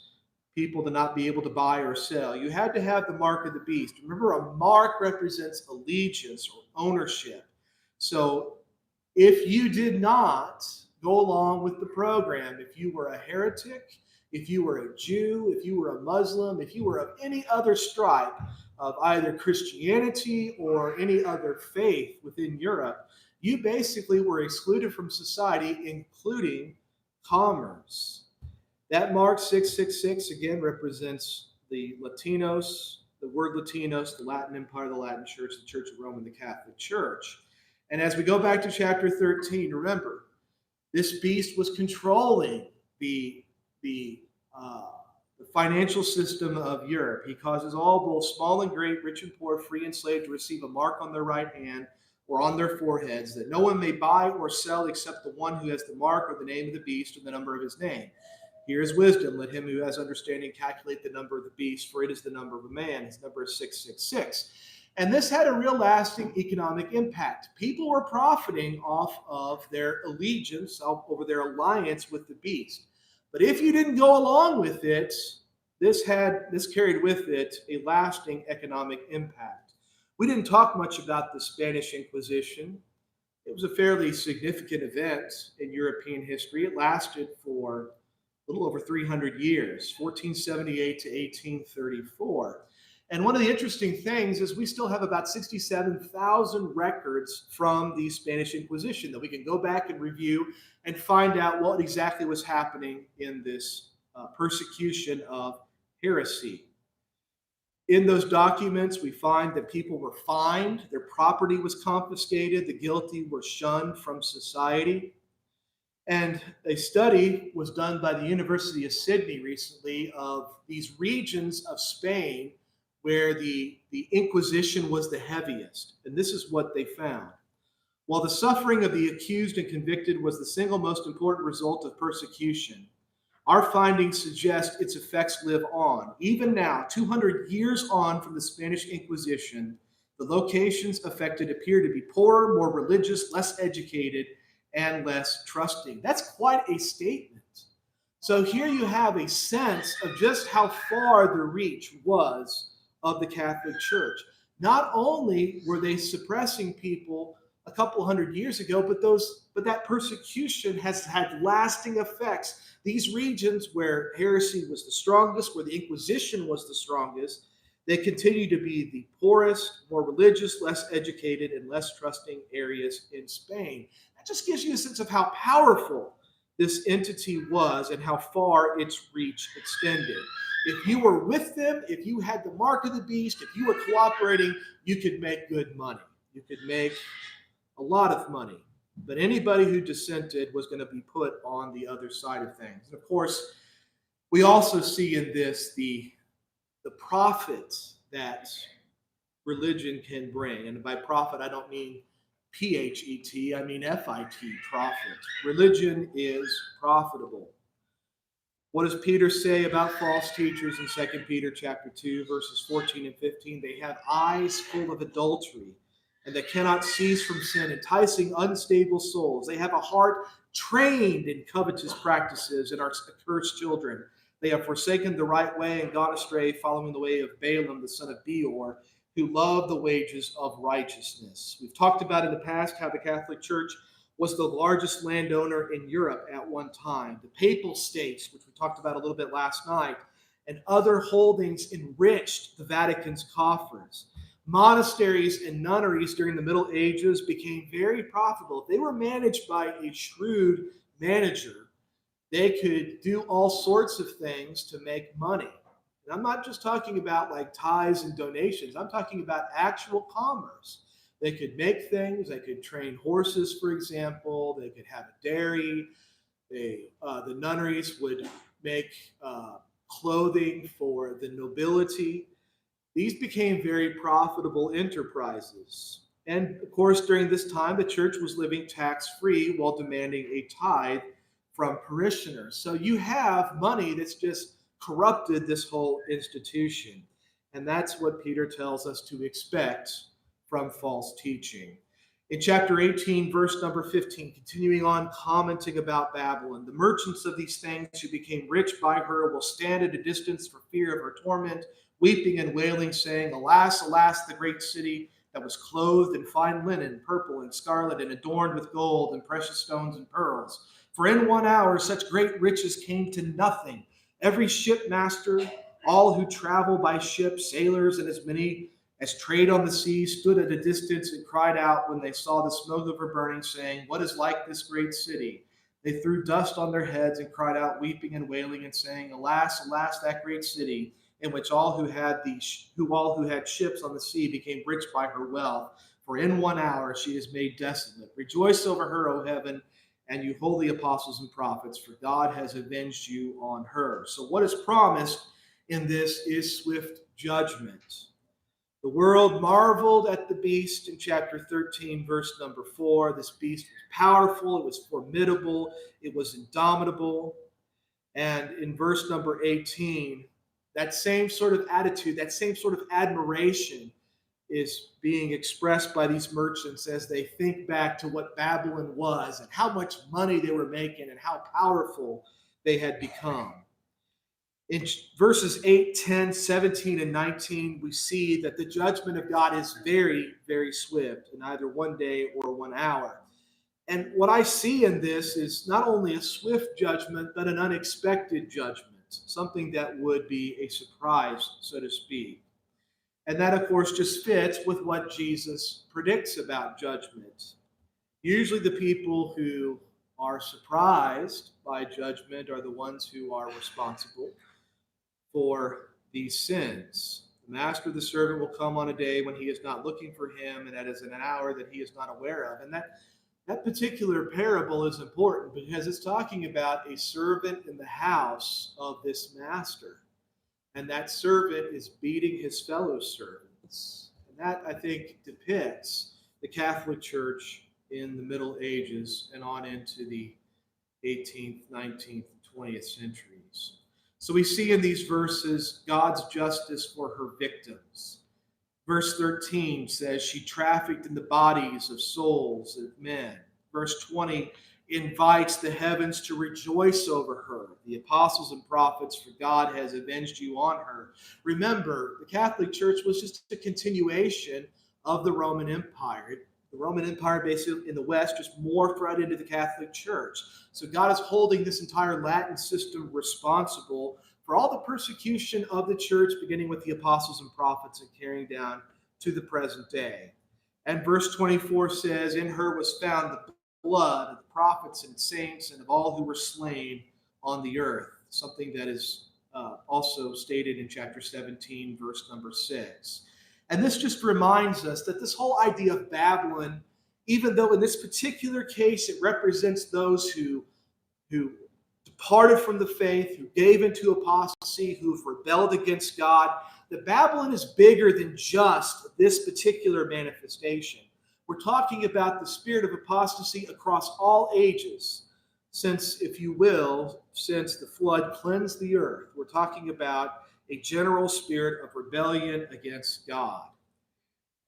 people to not be able to buy or sell. You had to have the mark of the beast. Remember, a mark represents allegiance or ownership. So if you did not go along with the program, if you were a heretic, if you were a Jew, if you were a Muslim, if you were of any other stripe of either Christianity or any other faith within Europe, you basically were excluded from society, including commerce. That mark 666 again represents the Latinos, the word Latinos, the Latin Empire, the Latin Church, the Church of Rome, and the Catholic Church. And as we go back to chapter 13, remember, this beast was controlling the financial system of Europe. He causes all, both small and great, rich and poor, free and slave, to receive a mark on their right hand or on their foreheads, that no one may buy or sell except the one who has the mark or the name of the beast or the number of his name. Here is wisdom. Let him who has understanding calculate the number of the beast, for it is the number of a man. His number is 666. And this had a real lasting economic impact. People were profiting off of their allegiance, over their alliance with the beast. But if you didn't go along with it, this carried with it a lasting economic impact. We didn't talk much about the Spanish Inquisition. It was a fairly significant event in European history. It lasted for a little over 300 years, 1478 to 1834. And one of the interesting things is we still have about 67,000 records from the Spanish Inquisition that we can go back and review and find out what exactly was happening in this persecution of heresy. In those documents, we find that people were fined, their property was confiscated, the guilty were shunned from society. And a study was done by the University of Sydney recently of these regions of Spain where the Inquisition was the heaviest. And this is what they found. While the suffering of the accused and convicted was the single most important result of persecution, our findings suggest its effects live on. Even now, 200 years on from the Spanish Inquisition, the locations affected appear to be poorer, more religious, less educated, and less trusting. That's quite a statement. So here you have a sense of just how far the reach was of the Catholic Church. Not only were they suppressing people a couple hundred years ago, but that persecution has had lasting effects. These regions where heresy was the strongest, where the Inquisition was the strongest, they continue to be the poorest, more religious, less educated, and less trusting areas in Spain. That just gives you a sense of how powerful this entity was and how far its reach extended. If you were with them, if you had the mark of the beast, if you were cooperating, you could make good money. You could make a lot of money. But anybody who dissented was going to be put on the other side of things. And of course, we also see in this the profits that religion can bring. And by profit, I don't mean P-H-E-T, I mean F-I-T, profit. Religion is profitable. What does Peter say about false teachers in 2 Peter chapter 2, verses 14 and 15? They have eyes full of adultery, and they cannot cease from sin, enticing unstable souls. They have a heart trained in covetous practices and are accursed children. They have forsaken the right way and gone astray, following the way of Balaam, the son of Beor, who loved the wages of righteousness. We've talked about in the past how the Catholic Church was the largest landowner in Europe at one time. The Papal States, which we talked about a little bit last night, and other holdings enriched the Vatican's coffers. Monasteries and nunneries during the Middle Ages became very profitable. If they were managed by a shrewd manager, they could do all sorts of things to make money. And I'm not just talking about like tithes and donations. I'm talking about actual commerce. They could make things. They could train horses, for example. They could have a dairy. The nunneries would make clothing for the nobility. These became very profitable enterprises. And of course, during this time, the church was living tax-free while demanding a tithe from parishioners. So you have money that's just corrupted this whole institution. And that's what Peter tells us to expect from false teaching. In chapter 18, verse number 15, continuing on commenting about Babylon, the merchants of these things who became rich by her will stand at a distance for fear of her torment, weeping and wailing, saying, Alas, alas, the great city that was clothed in fine linen, purple and scarlet, and adorned with gold and precious stones and pearls. For in 1 hour such great riches came to nothing. Every shipmaster, all who travel by ship, sailors, and as many as trade on the sea, stood at a distance and cried out when they saw the smoke of her burning, saying, What is like this great city? They threw dust on their heads and cried out, weeping and wailing, and saying, Alas, alas, that great city, in which all who had ships on the sea became rich by her wealth. For in 1 hour she is made desolate. Rejoice over her, O heaven, and you holy apostles and prophets, for God has avenged you on her. So what is promised in this is swift judgment. The world marveled at the beast in chapter 13, verse number 4. This beast was powerful, it was formidable, it was indomitable. And in verse number 18, that same sort of attitude, that same sort of admiration is being expressed by these merchants as they think back to what Babylon was and how much money they were making and how powerful they had become. In verses 8, 10, 17, and 19, we see that the judgment of God is very, very swift in either one day or 1 hour. And what I see in this is not only a swift judgment, but an unexpected judgment, something that would be a surprise, so to speak. And that, of course, just fits with what Jesus predicts about judgment. Usually the people who are surprised by judgment are the ones who are responsible for these sins. The master of the servant will come on a day when he is not looking for him, and that is in an hour that he is not aware of. And that particular parable is important because it's talking about a servant in the house of this master. And that servant is beating his fellow servants. And that, I think, depicts the Catholic Church in the Middle Ages and on into the 18th, 19th, 20th centuries. So we see in these verses God's justice for her victims. Verse 13 says she trafficked in the bodies of souls of men. Verse 20 invites the heavens to rejoice over her. The apostles and prophets, for God has avenged you on her. Remember, the Catholic Church was just a continuation of the Roman Empire. The Roman Empire, basically in the West, just morphed right into the Catholic Church. So God is holding this entire Latin system responsible for all the persecution of the church, beginning with the apostles and prophets and carrying down to the present day. And verse 24 says, in her was found the blood of the prophets and saints and of all who were slain on the earth. Something that is also stated in chapter 17, verse number 6. And this just reminds us that this whole idea of Babylon, even though in this particular case it represents those who departed from the faith, who gave into apostasy, who've rebelled against God, that Babylon is bigger than just this particular manifestation. We're talking about the spirit of apostasy across all ages, since, if you will, since the flood cleansed the earth. We're talking about a general spirit of rebellion against God.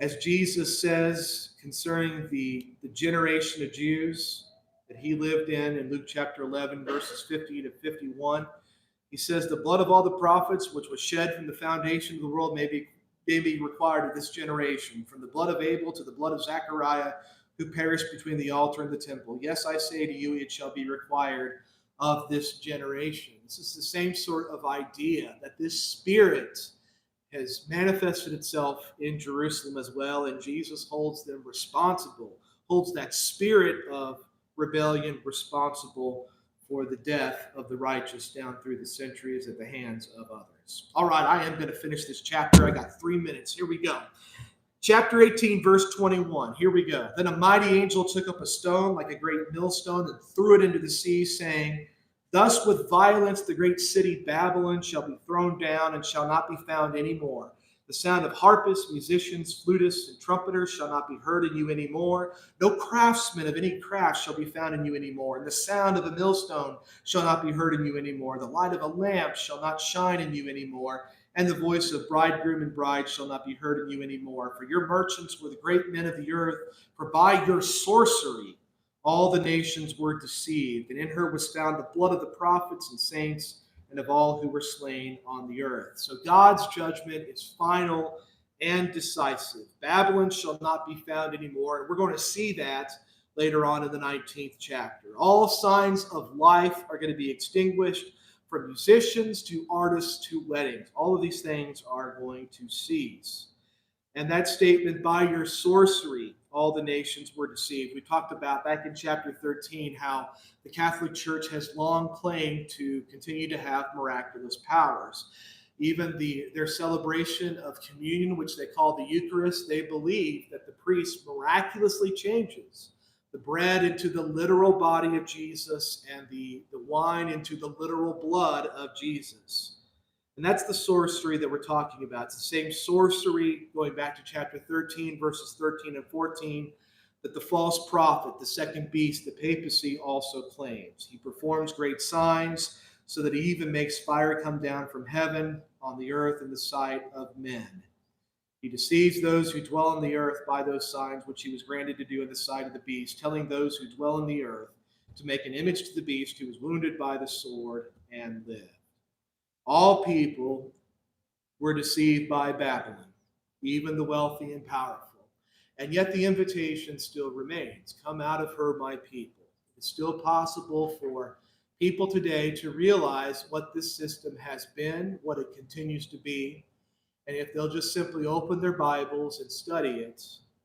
As Jesus says concerning the generation of Jews that he lived in Luke chapter 11, verses 50 to 51, he says, the blood of all the prophets, which was shed from the foundation of the world, may be required of this generation, from the blood of Abel to the blood of Zechariah, who perished between the altar and the temple. Yes, I say to you, it shall be required of this generation. This is the same sort of idea that this spirit has manifested itself in Jerusalem as well, and Jesus holds them responsible, holds that spirit of rebellion responsible for the death of the righteous down through the centuries at the hands of others. All right, I am going to finish this chapter. I got 3 minutes. Here we go. Chapter 18, verse 21. Here we go. Then a mighty angel took up a stone like a great millstone and threw it into the sea, saying, thus with violence the great city Babylon shall be thrown down and shall not be found any more. The sound of harpists, musicians, flutists, and trumpeters shall not be heard in you any more. No craftsman of any craft shall be found in you any more. And the sound of a millstone shall not be heard in you any more. The light of a lamp shall not shine in you any more. And the voice of bridegroom and bride shall not be heard in you any more. For your merchants were the great men of the earth. For by your sorcery all the nations were deceived. And in her was found the blood of the prophets and saints and of all who were slain on the earth. So God's judgment is final and decisive. Babylon shall not be found anymore. And we're going to see that later on in the 19th chapter. All signs of life are going to be extinguished, from musicians to artists to weddings. All of these things are going to cease. And that statement, by your sorcery, all the nations were deceived. We talked about back in chapter 13 how the Catholic Church has long claimed to continue to have miraculous powers. Even their celebration of communion, which they call the Eucharist, they believe that the priest miraculously changes the bread into the literal body of Jesus and the wine into the literal blood of Jesus. And that's the sorcery that we're talking about. It's the same sorcery, going back to chapter 13, verses 13 and 14, that the false prophet, the second beast, the papacy, also claims. He performs great signs, so that he even makes fire come down from heaven on the earth in the sight of men. He deceives those who dwell on the earth by those signs which he was granted to do in the sight of the beast, telling those who dwell in the earth to make an image to the beast who was wounded by the sword and lived. All people were deceived by Babylon, even the wealthy and powerful. And yet the invitation still remains. Come out of her, my people. It's still possible for people today to realize what this system has been, what it continues to be. And if they'll just simply open their Bibles and study it,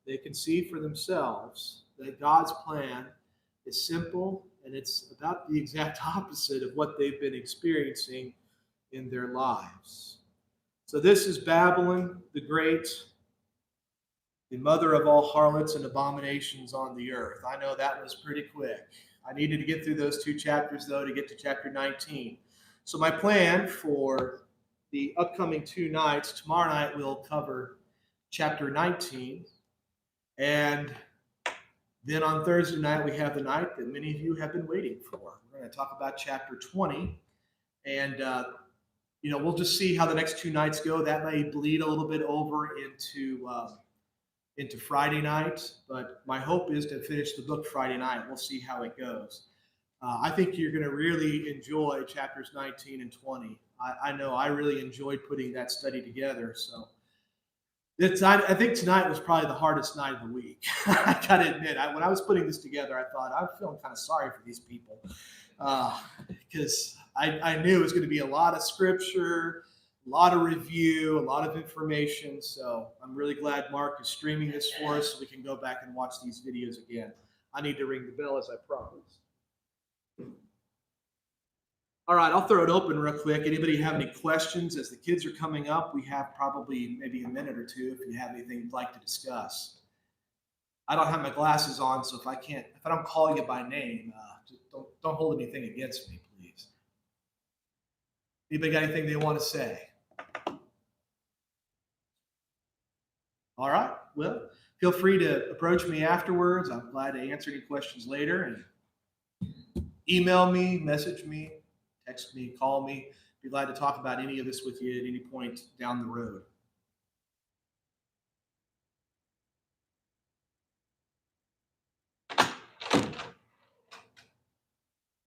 they can see for themselves that God's plan is simple, and it's about the exact opposite of what they've been experiencing in their lives. So this is Babylon the Great, the mother of all harlots and abominations on the earth. I know that was pretty quick. I needed to get through those 2 chapters, though, to get to chapter 19. So my plan for the upcoming 2 nights, tomorrow night we'll cover chapter 19. And then on Thursday night, we have the night that many of you have been waiting for. We're going to talk about chapter 20. And, we'll just see how the next 2 nights go. That may bleed a little bit over into Friday night, but my hope is to finish the book Friday night. We'll see how it goes. I think you're going to really enjoy chapters 19 and 20. I know I really enjoyed putting that study together. So I think tonight was probably the hardest night of the week. I got to admit, when I was putting this together, I thought, I'm feeling kind of sorry for these people because I knew it was going to be a lot of scripture, a lot of review, a lot of information. So I'm really glad Mark is streaming this for us so we can go back and watch these videos again. I need to ring the bell as I promised. All right, I'll throw it open real quick. Anybody have any questions? As the kids are coming up, we have probably maybe a minute or two if you have anything you'd like to discuss. I don't have my glasses on, so if I don't call you by name, just don't hold anything against me, please. Anybody got anything they want to say? All right, well, feel free to approach me afterwards. I'm glad to answer any questions later. And email me, message me, text me, call me. Be glad to talk about any of this with you at any point down the road.